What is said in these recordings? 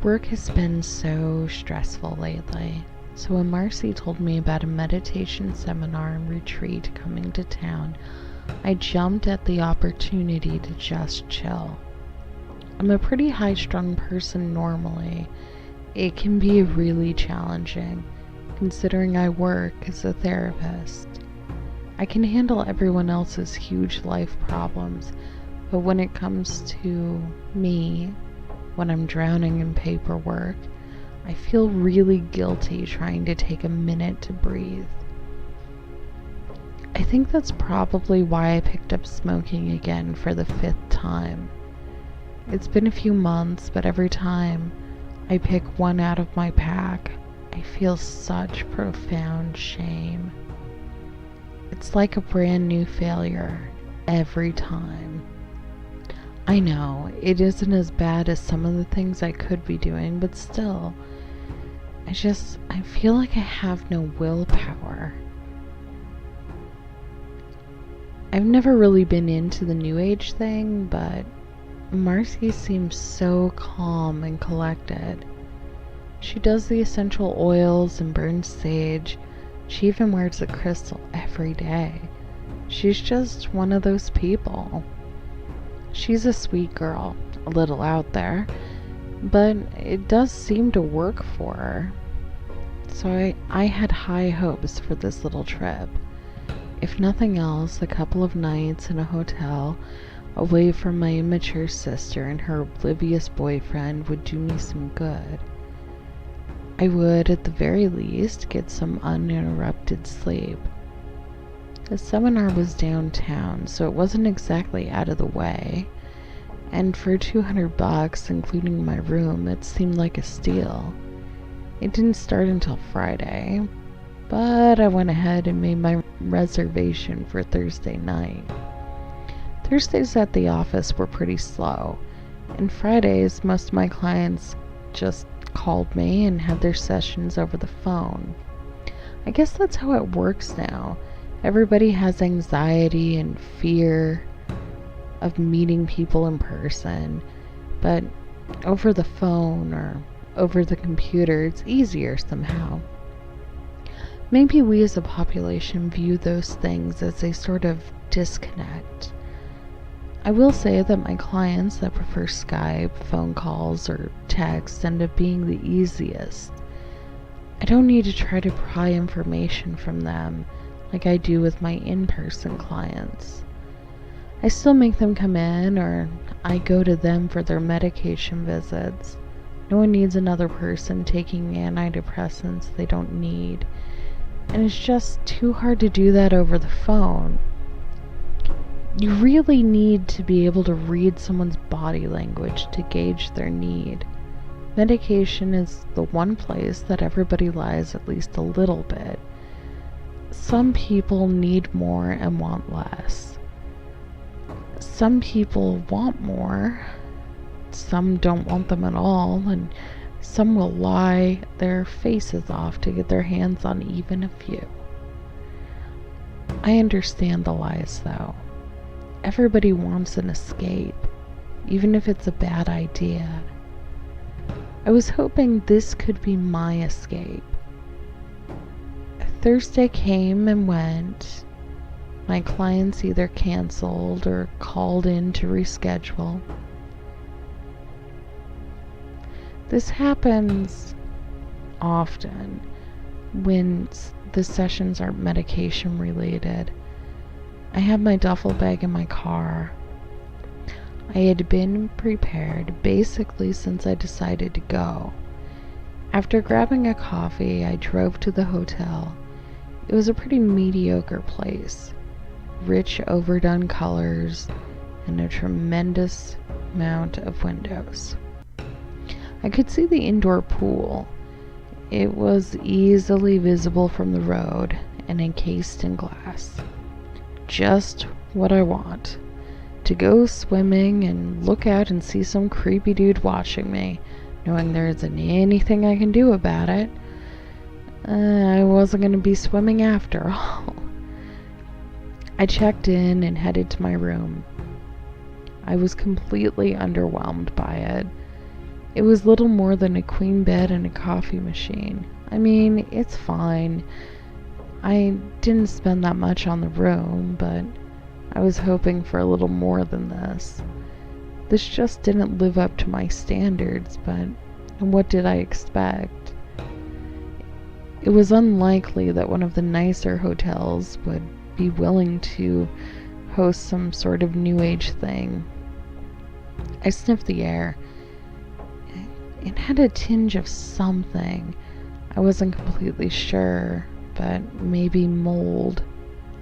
Work has been so stressful lately, so when Marcy told me about a meditation seminar and retreat coming to town, I jumped at the opportunity to just chill. I'm a pretty high-strung person normally. It can be really challenging, considering I work as a therapist. I can handle everyone else's huge life problems, but when it comes to me, when I'm drowning in paperwork, I feel really guilty trying to take a minute to breathe. I think that's probably why I picked up smoking again for the 5th time. It's been a few months, but every time I pick one out of my pack, I feel such profound shame. It's like a brand new failure every time. I know, it isn't as bad as some of the things I could be doing, but still, I feel like I have no willpower. I've never really been into the New Age thing, but Marcy seems so calm and collected. She does the essential oils and burns sage. She even wears a crystal every day. She's just one of those people. She's a sweet girl, a little out there, but it does seem to work for her. So I had high hopes for this little trip. If nothing else, a couple of nights in a hotel away from my immature sister and her oblivious boyfriend would do me some good. I would, at the very least, get some uninterrupted sleep. The seminar was downtown, so it wasn't exactly out of the way, and for $200, including my room, it seemed like a steal. It didn't start until Friday, but I went ahead and made my reservation for Thursday night. Thursdays at the office were pretty slow, and Fridays most of my clients just called me and had their sessions over the phone. I guess that's how it works now. Everybody has anxiety and fear of meeting people in person, but over the phone or over the computer, it's easier somehow. Maybe we as a population view those things as a sort of disconnect. I will say that my clients that prefer Skype, phone calls, or text end up being the easiest. I don't need to try to pry information from them like I do with my in-person clients. I still make them come in, or I go to them for their medication visits. No one needs another person taking antidepressants they don't need, and it's just too hard to do that over the phone. You really need to be able to read someone's body language to gauge their need. Medication is the one place that everybody lies at least a little bit. Some people need more and want less. Some people want more, some don't want them at all, and some will lie their faces off to get their hands on even a few. I understand the lies though. Everybody wants an escape, even if it's a bad idea. I was hoping this could be my escape. Thursday came and went. My clients either canceled or called in to reschedule. This happens often when the sessions aren't medication related. I have my duffel bag in my car. I had been prepared basically since I decided to go. After grabbing a coffee, I drove to the hotel. It was a pretty mediocre place. Rich, overdone colors and a tremendous amount of windows. I could see the indoor pool. It was easily visible from the road and encased in glass. Just what I want. To go swimming and look out and see some creepy dude watching me, knowing there isn't anything I can do about it. I wasn't going to be swimming after all. I checked in and headed to my room. I was completely underwhelmed by it. It was little more than a queen bed and a coffee machine. I mean, it's fine. I didn't spend that much on the room, but I was hoping for a little more than this. This just didn't live up to my standards, but what did I expect? It was unlikely that one of the nicer hotels would be willing to host some sort of new age thing. I sniffed the air. It had a tinge of something. I wasn't completely sure, but maybe mold.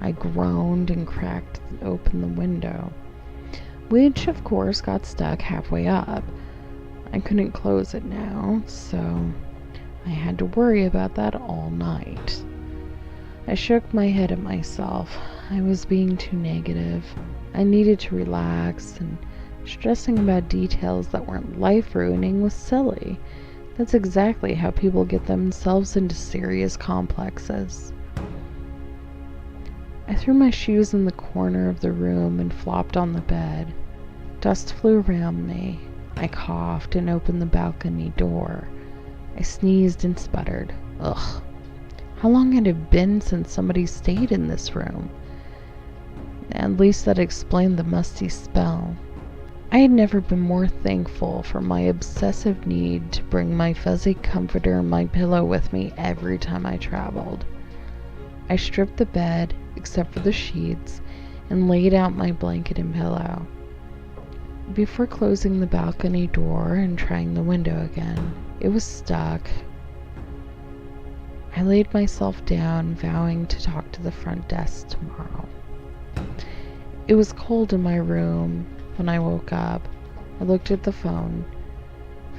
I groaned and cracked open the window, which of course got stuck halfway up. I couldn't close it now, so I had to worry about that all night. I shook my head at myself. I was being too negative. I needed to relax, and stressing about details that weren't life-ruining was silly. That's exactly how people get themselves into serious complexes. I threw my shoes in the corner of the room and flopped on the bed. Dust flew around me. I coughed and opened the balcony door. I sneezed and sputtered. Ugh. How long had it been since somebody stayed in this room? At least that explained the musty smell. I had never been more thankful for my obsessive need to bring my fuzzy comforter and my pillow with me every time I traveled. I stripped the bed, except for the sheets, and laid out my blanket and pillow. Before closing the balcony door and trying the window again, it was stuck. I laid myself down, vowing to talk to the front desk tomorrow. It was cold in my room when I woke up. I looked at the phone.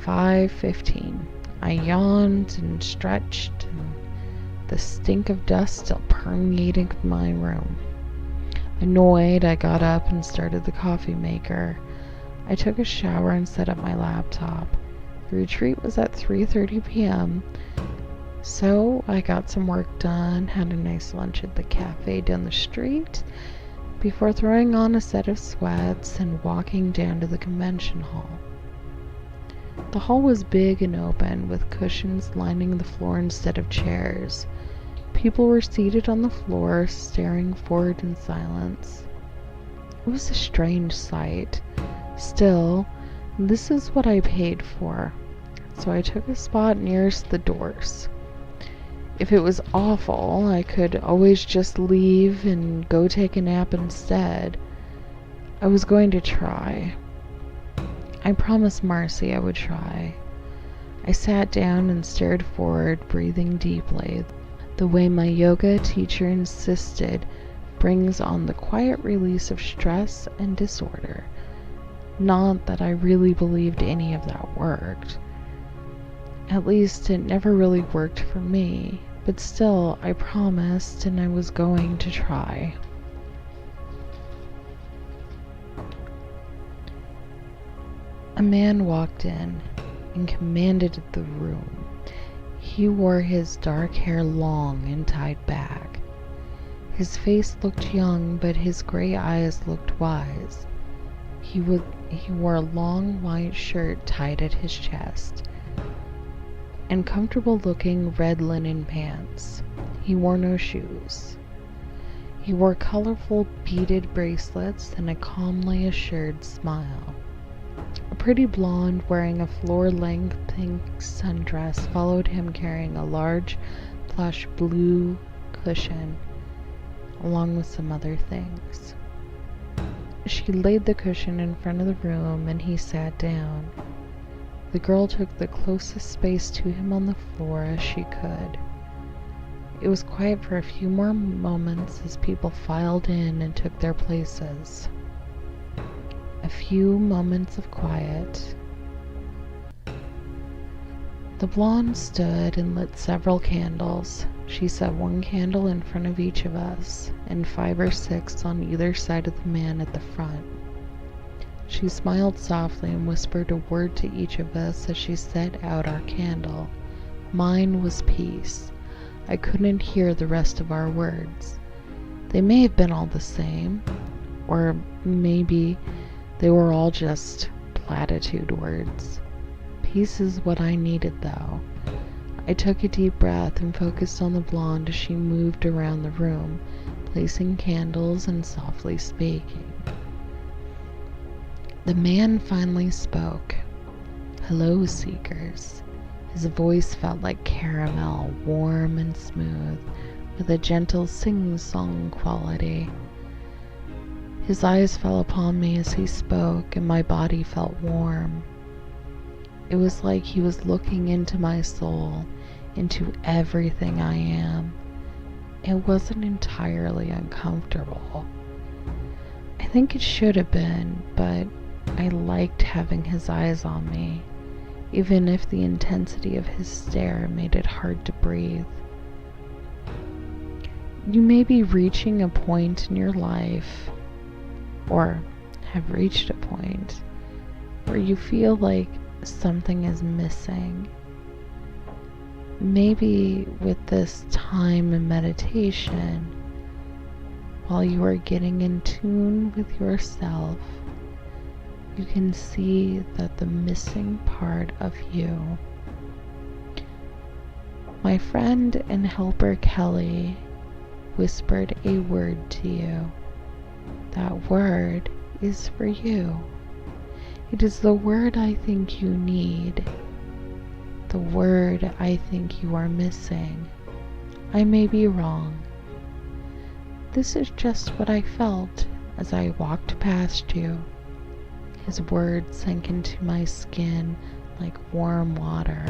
5:15. I yawned and stretched, and the stink of dust still permeated my room. Annoyed, I got up and started the coffee maker. I took a shower and set up my laptop. The retreat was at 3:30 p.m., so I got some work done, had a nice lunch at the cafe down the street, before throwing on a set of sweats and walking down to the convention hall. The hall was big and open, with cushions lining the floor instead of chairs. People were seated on the floor, staring forward in silence. It was a strange sight. Still, this is what I paid for, so I took a spot nearest the doors. If it was awful, I could always just leave and go take a nap instead. I was going to try. I promised Marcy I would try. I sat down and stared forward, breathing deeply, the way my yoga teacher insisted brings on the quiet release of stress and disorder. Not that I really believed any of that worked. At least it never really worked for me, but still I promised and I was going to try. A man walked in and commanded the room. He wore his dark hair long and tied back. His face looked young, but his gray eyes looked wise. He wore a long white shirt tied at his chest, and comfortable-looking red linen pants. He wore no shoes. He wore colorful beaded bracelets and a calmly assured smile. A pretty blonde wearing a floor-length pink sundress followed him, carrying a large plush blue cushion, along with some other things. She laid the cushion in front of the room and he sat down. The girl took the closest space to him on the floor as she could. It was quiet for a few more moments as people filed in and took their places. A few moments of quiet. The blonde stood and lit several candles. She set one candle in front of each of us, and 5 or 6 on either side of the man at the front. She smiled softly and whispered a word to each of us as she set out our candle. Mine was peace. I couldn't hear the rest of our words. They may have been all the same, or maybe they were all just platitude words. Peace is what I needed, though. I took a deep breath and focused on the blonde as she moved around the room, placing candles and softly speaking. The man finally spoke. "Hello, seekers." His voice felt like caramel, warm and smooth, with a gentle sing-song quality. His eyes fell upon me as he spoke, and my body felt warm. It was like he was looking into my soul, into everything I am. It wasn't entirely uncomfortable. I think it should have been, but I liked having his eyes on me, even if the intensity of his stare made it hard to breathe. You may be reaching a point in your life, or have reached a point, where you feel like something is missing. Maybe with this time in meditation, while you are getting in tune with yourself, you can see that the missing part of you. My friend and helper Kelly whispered a word to you. That word is for you. It is the word I think you need. The word I think you are missing. I may be wrong. This is just what I felt as I walked past you. His words sank into my skin like warm water.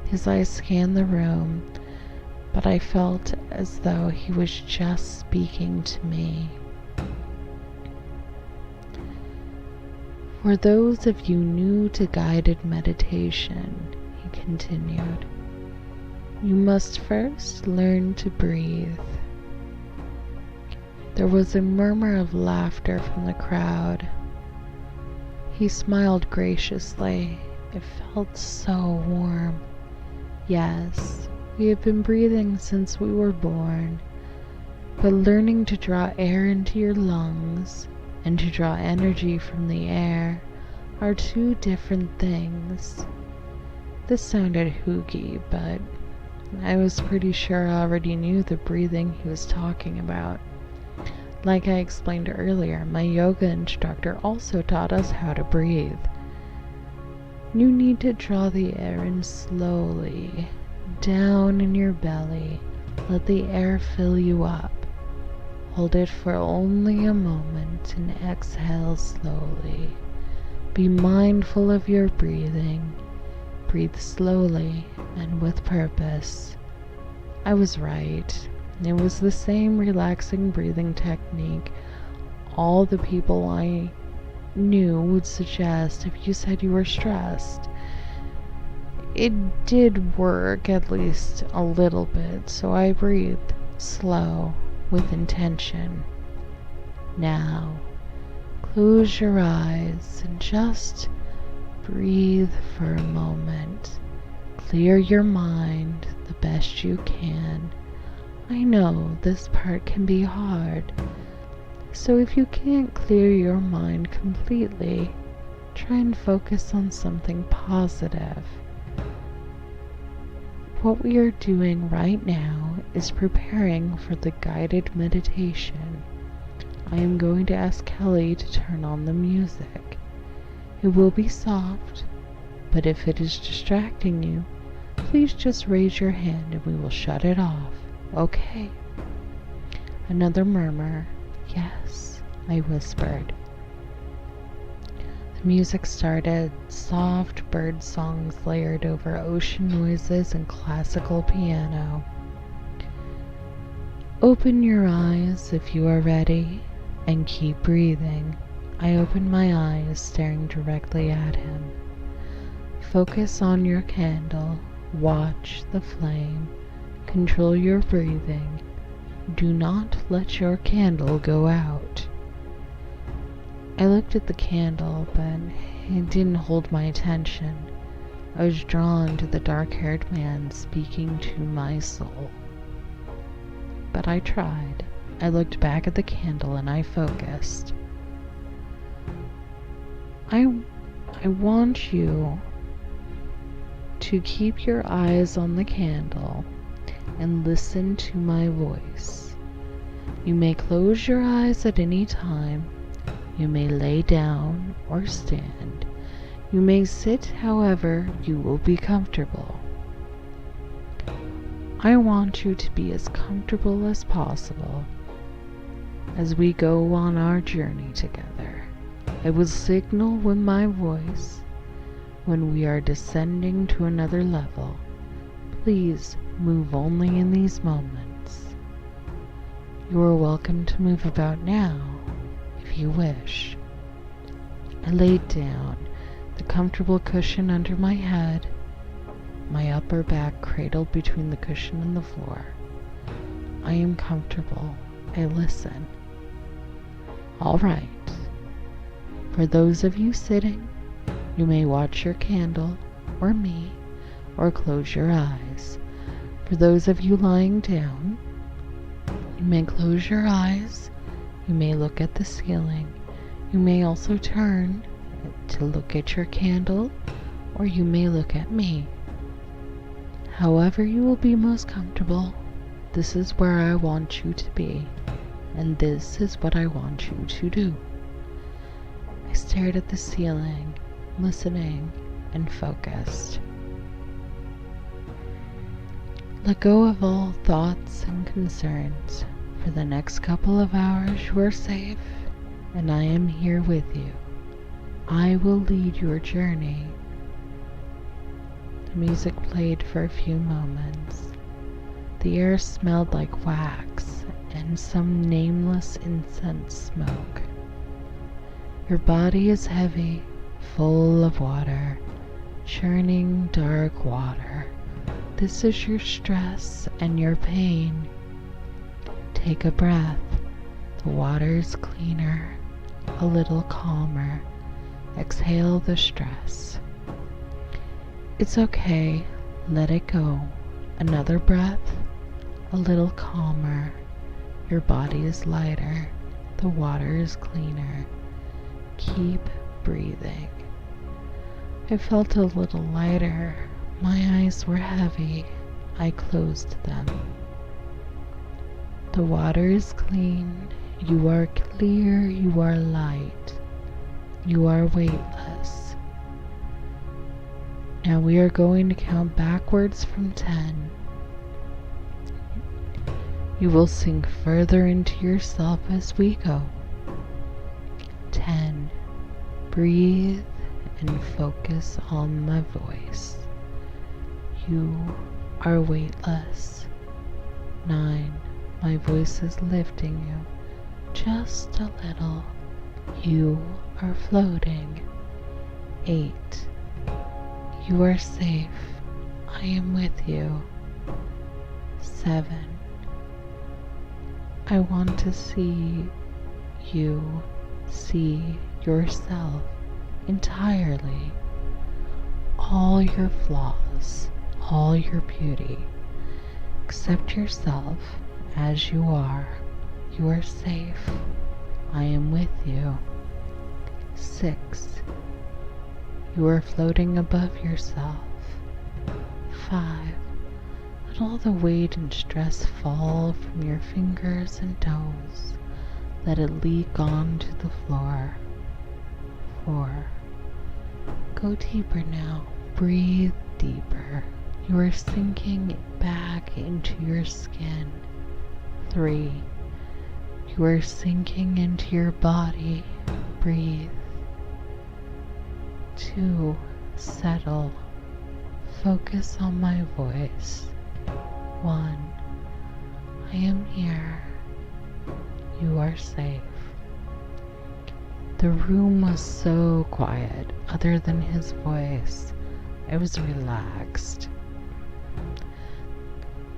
His eyes scanned the room, but I felt as though he was just speaking to me. For those of you new to guided meditation, he continued, you must first learn to breathe. There was a murmur of laughter from the crowd. He smiled graciously. It felt so warm. Yes, we have been breathing since we were born, but learning to draw air into your lungs and to draw energy from the air are two different things. This sounded hooky, but I was pretty sure I already knew the breathing he was talking about. Like I explained earlier, my yoga instructor also taught us how to breathe. You need to draw the air in slowly, down in your belly. Let the air fill you up. Hold it for only a moment and exhale slowly. Be mindful of your breathing. Breathe slowly and with purpose. I was right. It was the same relaxing breathing technique all the people I knew would suggest if you said you were stressed. It did work at least a little bit, so I breathed slow with intention. Now, close your eyes and just breathe for a moment. Clear your mind the best you can. I know this part can be hard, so if you can't clear your mind completely, try and focus on something positive. What we are doing right now is preparing for the guided meditation. I am going to ask Kelly to turn on the music. It will be soft, but if it is distracting you, please just raise your hand and we will shut it off. Okay. Another murmur. Yes, I whispered. The music started, soft bird songs layered over ocean noises and classical piano. Open your eyes if you are ready, and keep breathing. I opened my eyes, staring directly at him. Focus on your candle. Watch the flame. Control your breathing. Do not let your candle go out. I looked at the candle, but it didn't hold my attention. I was drawn to the dark-haired man speaking to my soul. But I tried. I looked back at the candle and I focused. I want you to keep your eyes on the candle and listen to my voice. You may close your eyes at any time. You may lay down or stand. You may sit however you will be comfortable. I want you to be as comfortable as possible as we go on our journey together. I will signal with my voice when we are descending to another level. Please move only in these moments. You are welcome to move about now if you wish. I laid down the comfortable cushion under my head, my upper back cradled between the cushion and the floor. I am comfortable. I listen. All right. For those of you sitting, you may watch your candle or me or close your eyes. For those of you lying down, you may close your eyes. You may look at the ceiling. You may also turn to look at your candle, or you may look at me. However you will be most comfortable, this is where I want you to be, and this is what I want you to do. I stared at the ceiling, listening and focused. Let go of all thoughts and concerns. For the next couple of hours you are safe, and I am here with you. I will lead your journey. The music played for a few moments. The air smelled like wax and some nameless incense smoke. Your body is heavy, full of water, churning dark water. This is your stress and your pain. Take a breath. The water is cleaner, a little calmer. Exhale the stress. It's okay. Let it go. Another breath. A little calmer. Your body is lighter. The water is cleaner. Keep breathing. I felt a little lighter. My eyes were heavy. I closed them. The water is clean. You are clear. You are light. You are weightless. Now we are going to count backwards from 10. You will sink further into yourself as we go. 10. Breathe and focus on my voice. You are weightless. 9. My voice is lifting you just a little. You are floating. 8. You are safe. I am with you. 7. I want to see you see yourself entirely. All your flaws, all your beauty. Accept yourself as you are. You are safe. I am with you. 6. You are floating above yourself. 5. Let all the weight and stress fall from your fingers and toes. Let it leak onto the floor. 4. Go deeper now. Breathe deeper. You are sinking back into your skin. 3. You are sinking into your body. Breathe. 2. Settle. Focus on my voice. 1. I am here. You are safe. The room was so quiet, other than his voice. I was relaxed.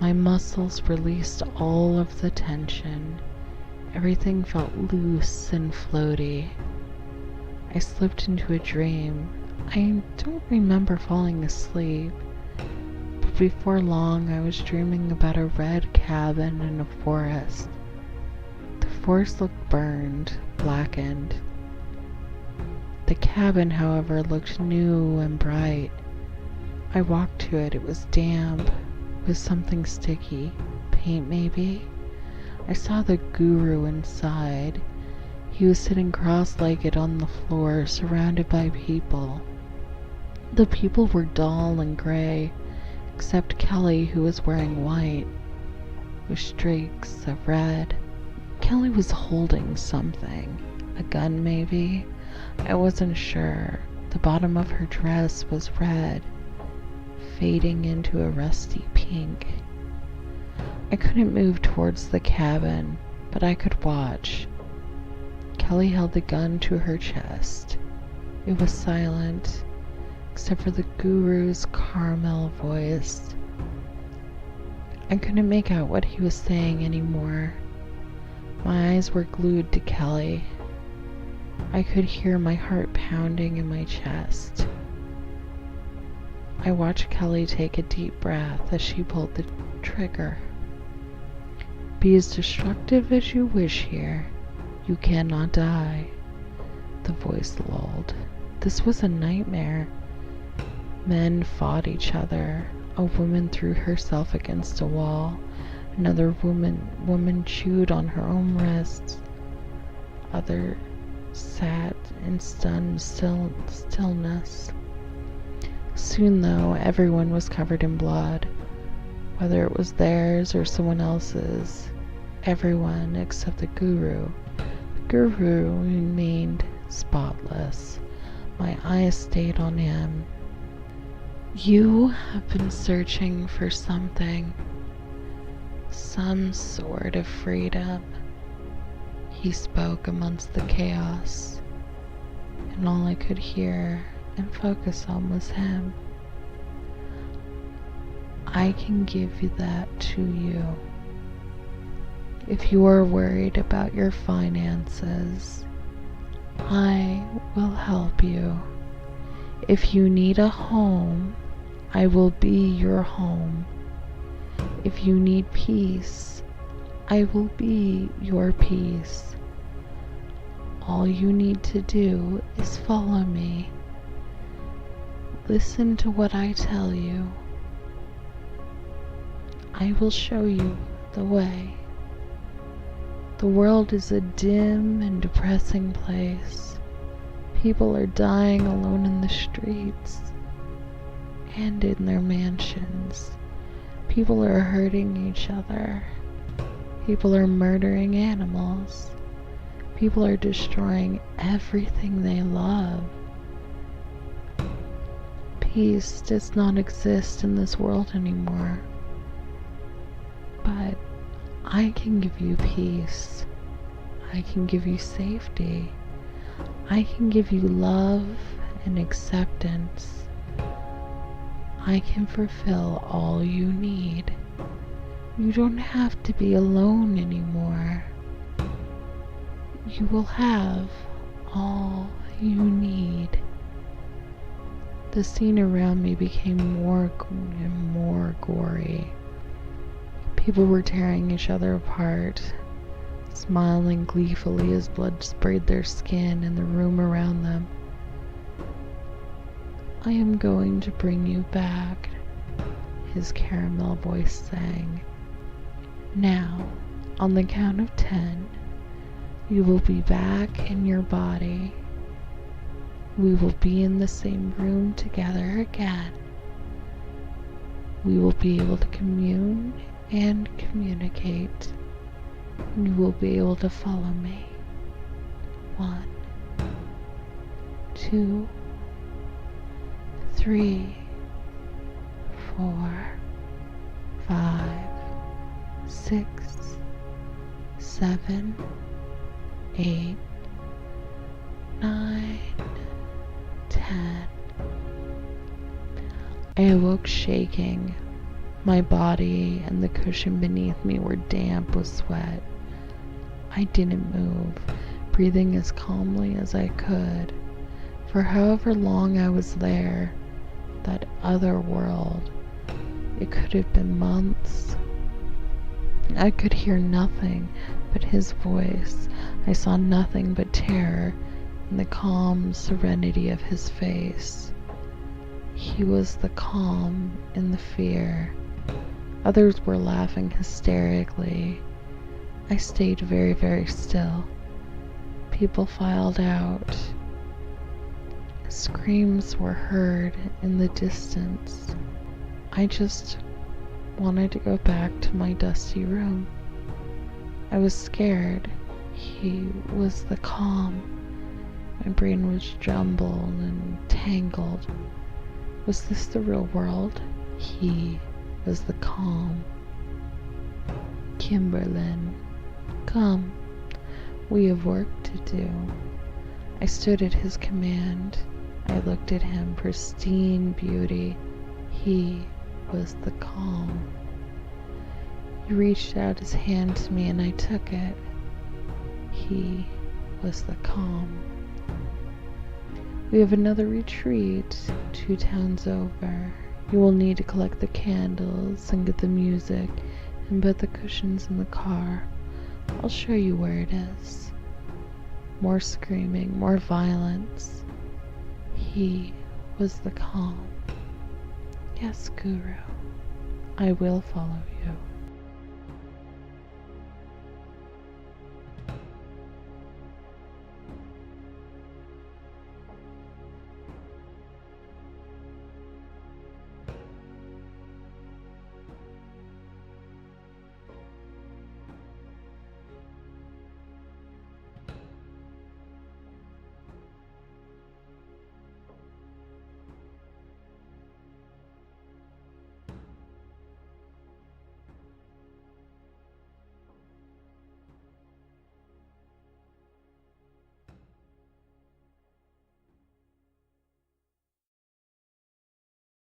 My muscles released all of the tension. Everything felt loose and floaty. I slipped into a dream. I don't remember falling asleep, but before long I was dreaming about a red cabin in a forest. The forest looked burned, blackened. The cabin, however, looked new and bright. I walked to it. It was damp, with something sticky. Paint, maybe? I saw the guru inside. He was sitting cross-legged on the floor, surrounded by people. The people were dull and gray, except Kelly, who was wearing white, with streaks of red. Kelly was holding something. A gun, maybe? I wasn't sure. The bottom of her dress was red, fading into a rusty pink. I couldn't move towards the cabin, but I could watch. Kelly held the gun to her chest. It was silent, except for the guru's caramel voice. I couldn't make out what he was saying anymore. My eyes were glued to Kelly. I could hear my heart pounding in my chest. I watched Kelly take a deep breath as she pulled the trigger. Be as destructive as you wish here. You cannot die. The voice lulled. This was a nightmare. Men fought each other. A woman threw herself against a wall. Another woman chewed on her own wrists. Others sat in stunned stillness. Soon, though, everyone was covered in blood. Whether it was theirs or someone else's. Everyone except the guru. The guru remained spotless. My eyes stayed on him. You have been searching for something. Some sort of freedom. He spoke amongst the chaos, and all I could hear and focus on was him. I can give you that to you. If you are worried about your finances, I will help you. If you need a home, I will be your home. If you need peace, I will be your peace. All you need to do is follow me. Listen to what I tell you. I will show you the way. The world is a dim and depressing place. People are dying alone in the streets and in their mansions. People are hurting each other. People are murdering animals. People are destroying everything they love. Peace does not exist in this world anymore. But I can give you peace. I can give you safety. I can give you love and acceptance. I can fulfill all you need. You don't have to be alone anymore. You will have all you need. The scene around me became more and more gory. People were tearing each other apart, smiling gleefully as blood sprayed their skin and the room around them. I am going to bring you back, his caramel voice sang. Now, on the count of 10, you will be back in your body. We will be in the same room together again. We will be able to commune and communicate. You will be able to follow me. 1, 2, 3, 4, 5, 6, 7, 8, 9, 10. I awoke shaking. My body and the cushion beneath me were damp with sweat. I didn't move, breathing as calmly as I could. For however long I was there, that other world, it could have been months. I could hear nothing but his voice. I saw nothing but terror in the calm serenity of his face. He He was the calm in the fear. Others were laughing hysterically. I stayed very, very still. People filed out. Screams were heard in the distance. I just wanted to go back to my dusty room. I was scared. He was the calm. My brain was jumbled and tangled. Was this the real world? He was the calm. Kimberlyn, come. We have work to do. I stood at his command. I looked at him, pristine beauty. He was the calm. He reached out his hand to me and I took it. He was the calm. We have another retreat 2 towns over. You will need to collect the candles and get the music and put the cushions in the car. I'll show you where it is. More screaming, more violence. He was the calm. Yes, Guru, I will follow you.